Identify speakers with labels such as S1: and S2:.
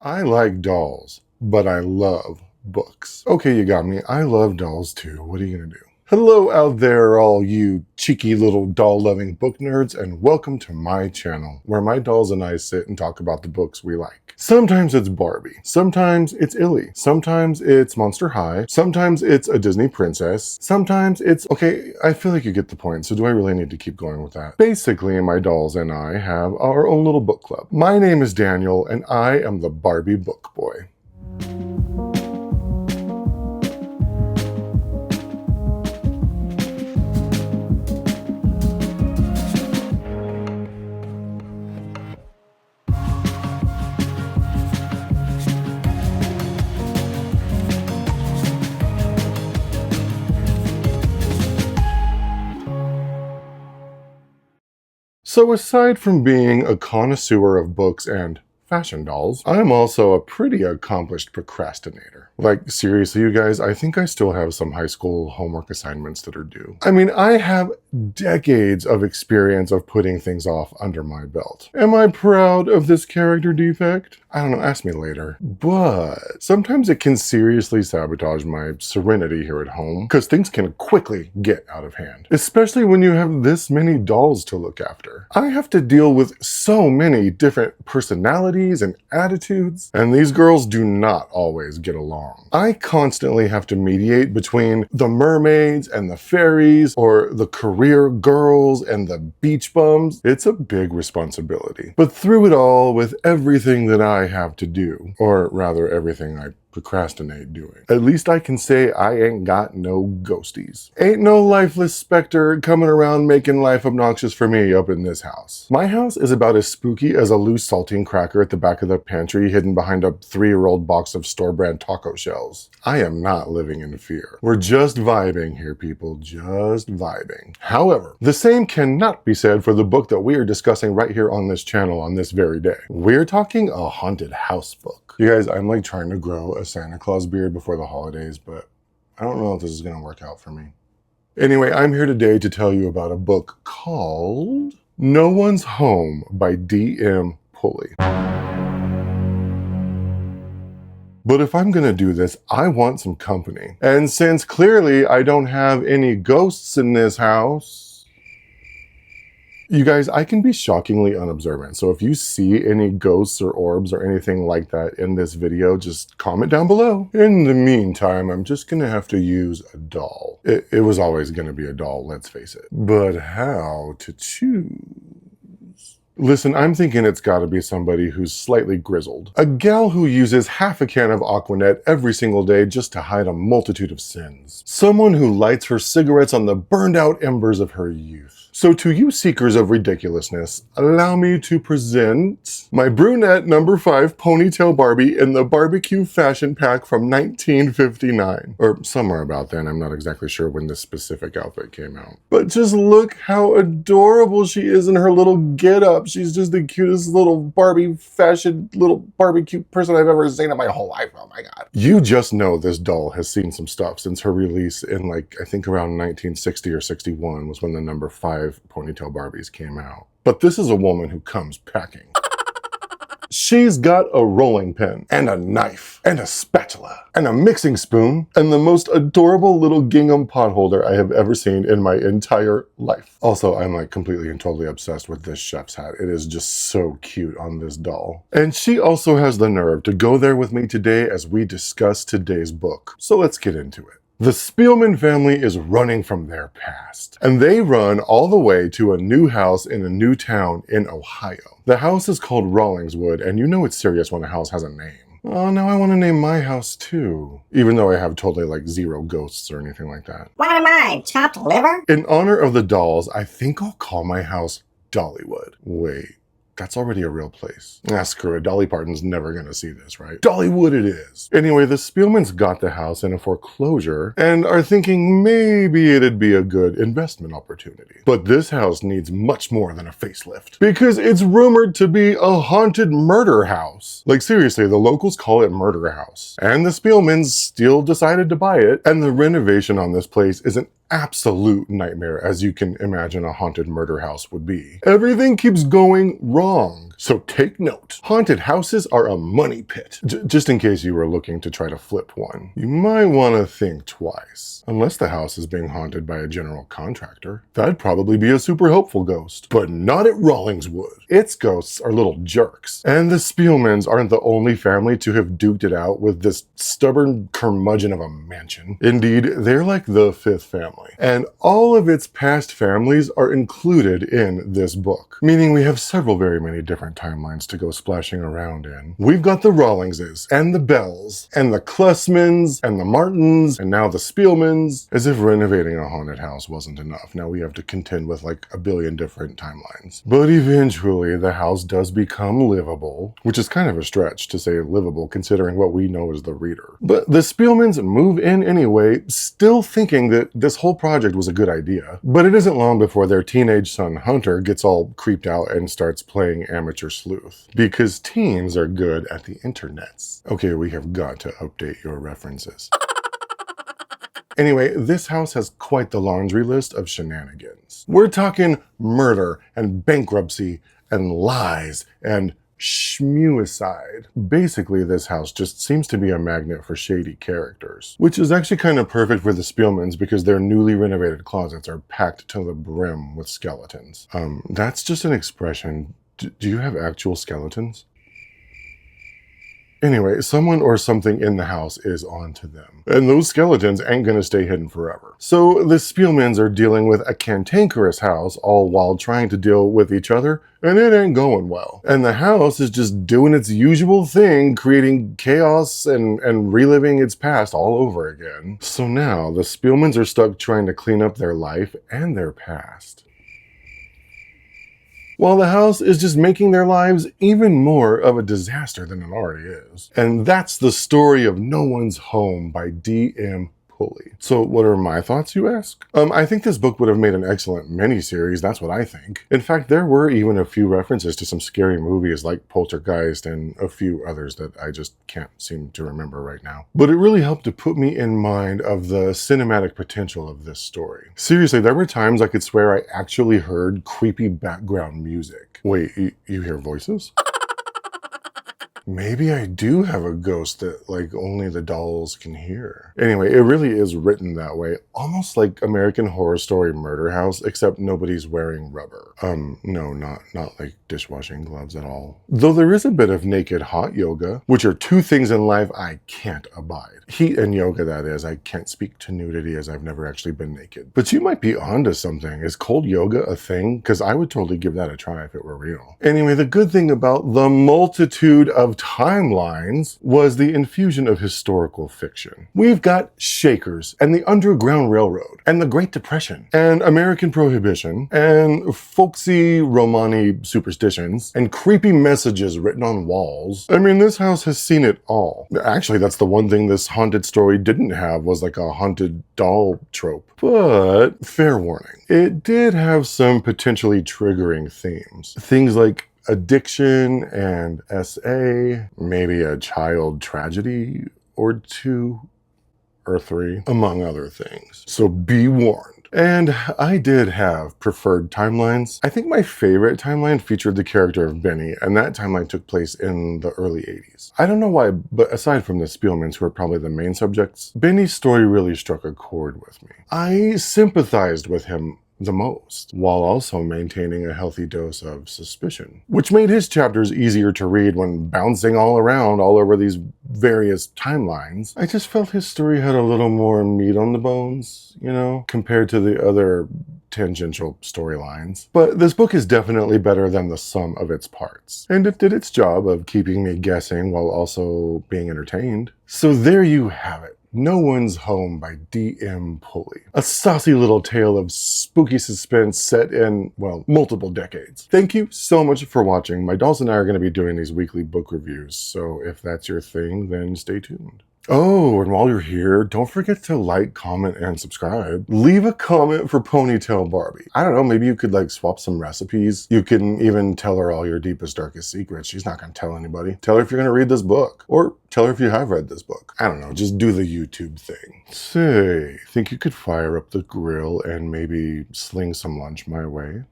S1: I like dolls, but I love books. Okay, you got me. I love dolls too. What are you gonna do? Hello out there, all you cheeky little doll-loving book nerds, and welcome to my channel, where my dolls and I sit and talk about the books we like. Sometimes it's Barbie, sometimes it's Illy, sometimes it's Monster High, sometimes it's a Disney princess, sometimes it's... Okay, I feel like you get the point, so do I really need to keep going with that? Basically, my dolls and I have our own little book club. My name is Daniel, and I am the Barbie book boy. So aside from being a connoisseur of books and fashion dolls, I'm also a pretty accomplished procrastinator. Like, seriously, you guys, I think I still have some high school homework assignments that are due. I mean, I have decades of experience of putting things off under my belt. Am I proud of this character defect? I don't know, ask me later. But sometimes it can seriously sabotage my serenity here at home, because things can quickly get out of hand. Especially when you have this many dolls to look after. I have to deal with so many different personalities and attitudes, and these girls do not always get along. I constantly have to mediate between the mermaids and the fairies, or the career girls and the beach bums. It's a big responsibility. But through it all, with everything that I have to do, or rather everything I procrastinate doing, at least I can say I ain't got no ghosties. Ain't no lifeless specter coming around making life obnoxious for me up in this house. My house is about as spooky as a loose saltine cracker at the back of the pantry hidden behind a 3-year-old box of store-brand taco shells. I am not living in fear. We're just vibing here, people, just vibing. However, the same cannot be said for the book that we are discussing right here on this channel on this very day. We're talking a haunted house book. You guys, I'm like trying to grow a Santa Claus beard before the holidays, but I don't know if this is going to work out for me. Anyway, I'm here today to tell you about a book called No One's Home by D.M. Pulley. But if I'm going to do this, I want some company. And since clearly I don't have any ghosts in this house, you guys, I can be shockingly unobservant, so if you see any ghosts or orbs or anything like that in this video, just comment down below. In the meantime, I'm just gonna have to use a doll. It was always gonna be a doll, let's face it. But how to choose? Listen, I'm thinking it's gotta be somebody who's slightly grizzled. A gal who uses half a can of Aquanet every single day just to hide a multitude of sins. Someone who lights her cigarettes on the burned out embers of her youth. So to you seekers of ridiculousness, allow me to present my brunette number 5 ponytail Barbie in the barbecue fashion pack from 1959. Or somewhere about then, I'm not exactly sure when this specific outfit came out. But just look how adorable she is in her little get-up. She's just the cutest little Barbie fashion little barbecue person I've ever seen in my whole life. Oh my god. You just know this doll has seen some stuff since her release in, like, I think around 1960 or 61 was when the number 5 ponytail Barbies came out. But this is a woman who comes packing. She's got a rolling pin, and a knife, and a spatula, and a mixing spoon, and the most adorable little gingham pot holder I have ever seen in my entire life. Also, I'm like completely and totally obsessed with this chef's hat. It is just so cute on this doll. And she also has the nerve to go there with me today as we discuss today's book. So let's get into it. The Spielman family is running from their past, and they run all the way to a new house in a new town in Ohio. The house is called Rawlingswood, and you know it's serious when a house has a name. Oh, now I want to name my house too, even though I have totally like 0 ghosts or anything like that.
S2: What am I, chopped liver?
S1: In honor of the dolls, I think I'll call my house Dollywood. Wait. That's already a real place. Ah, screw it. Dolly Parton's never gonna see this, right? Dollywood it is. Anyway, the Spielmans got the house in a foreclosure and are thinking maybe it'd be a good investment opportunity. But this house needs much more than a facelift, because it's rumored to be a haunted murder house. Like, seriously, the locals call it Murder House. And the Spielmans still decided to buy it, and the renovation on this place is an absolute nightmare, as you can imagine a haunted murder house would be. Everything keeps going wrong. So take note. Haunted houses are a money pit. Just in case you were looking to try to flip one. You might want to think twice. Unless the house is being haunted by a general contractor. That'd probably be a super helpful ghost. But not at Rawlingswood. Its ghosts are little jerks. And the Spielmans aren't the only family to have duked it out with this stubborn curmudgeon of a mansion. Indeed, they're like the fifth family. And all of its past families are included in this book. Meaning we have several very many different timelines to go splashing around in. We've got the Rawlingses, and the Bells, and the Klussmans, and the Martins, and now the Spielmans. As if renovating a haunted house wasn't enough. Now we have to contend with like a billion different timelines. But eventually the house does become livable, which is kind of a stretch to say livable considering what we know as the reader. But the Spielmans move in anyway, still thinking that this whole project was a good idea. But it isn't long before their teenage son Hunter gets all creeped out and starts playing amateur sleuth. Because teens are good at the internets. Okay, we have got to update your references. Anyway, this house has quite the laundry list of shenanigans. We're talking murder and bankruptcy and lies and schmuicide. Basically, this house just seems to be a magnet for shady characters, which is actually kind of perfect for the Spielmans because their newly renovated closets are packed to the brim with skeletons. That's just an expression. Do you have actual skeletons? Anyway, someone or something in the house is onto them. And those skeletons ain't gonna stay hidden forever. So the Spielmans are dealing with a cantankerous house all while trying to deal with each other, and it ain't going well. And the house is just doing its usual thing, creating chaos and reliving its past all over again. So now the Spielmans are stuck trying to clean up their life and their past, while the house is just making their lives even more of a disaster than it already is. And that's the story of No One's Home by D.M. Pulley. So what are my thoughts, you ask? I think this book would have made an excellent miniseries, that's what I think. In fact, there were even a few references to some scary movies like Poltergeist and a few others that I just can't seem to remember right now. But it really helped to put me in mind of the cinematic potential of this story. Seriously, there were times I could swear I actually heard creepy background music. Wait, you hear voices? Maybe I do have a ghost that like only the dolls can hear. Anyway, it really is written that way, almost like American Horror Story Murder House, except nobody's wearing rubber. No, not like dishwashing gloves at all. Though there is a bit of naked hot yoga, which are two things in life I can't abide. Heat and yoga, that is. I can't speak to nudity as I've never actually been naked. But you might be onto something. Is cold yoga a thing? Because I would totally give that a try if it were real. Anyway, the good thing about the multitude of timelines was the infusion of historical fiction. We've got Shakers and the Underground Railroad and the Great Depression and American Prohibition and folksy Romani superstitions and creepy messages written on walls. I mean, this house has seen it all. Actually, that's the one thing this haunted story didn't have, was like a haunted doll trope. But fair warning, it did have some potentially triggering themes. Things like addiction and SA, maybe a child tragedy or two or three, among other things. So be warned. And I did have preferred timelines. I think my favorite timeline featured the character of Benny, and that timeline took place in the early 80s. I don't know why, but aside from the Spielmans, who are probably the main subjects, Benny's story really struck a chord with me. I sympathized with him the most, while also maintaining a healthy dose of suspicion, which made his chapters easier to read when bouncing all around all over these various timelines. I just felt his story had a little more meat on the bones, you know, compared to the other tangential storylines. But this book is definitely better than the sum of its parts, and it did its job of keeping me guessing while also being entertained. So there you have it. No One's Home by D.M. Pulley. A saucy little tale of spooky suspense set in, well, multiple decades. Thank you so much for watching. My dolls and I are going to be doing these weekly book reviews, so if that's your thing, then stay tuned. Oh, and while you're here, don't forget to like, comment, and subscribe. Leave a comment for Ponytail Barbie. I don't know, maybe you could like swap some recipes. You can even tell her all your deepest, darkest secrets. She's not gonna tell anybody. Tell her if you're gonna read this book. Or tell her if you have read this book. I don't know, just do the YouTube thing. Say, think you could fire up the grill and maybe sling some lunch my way?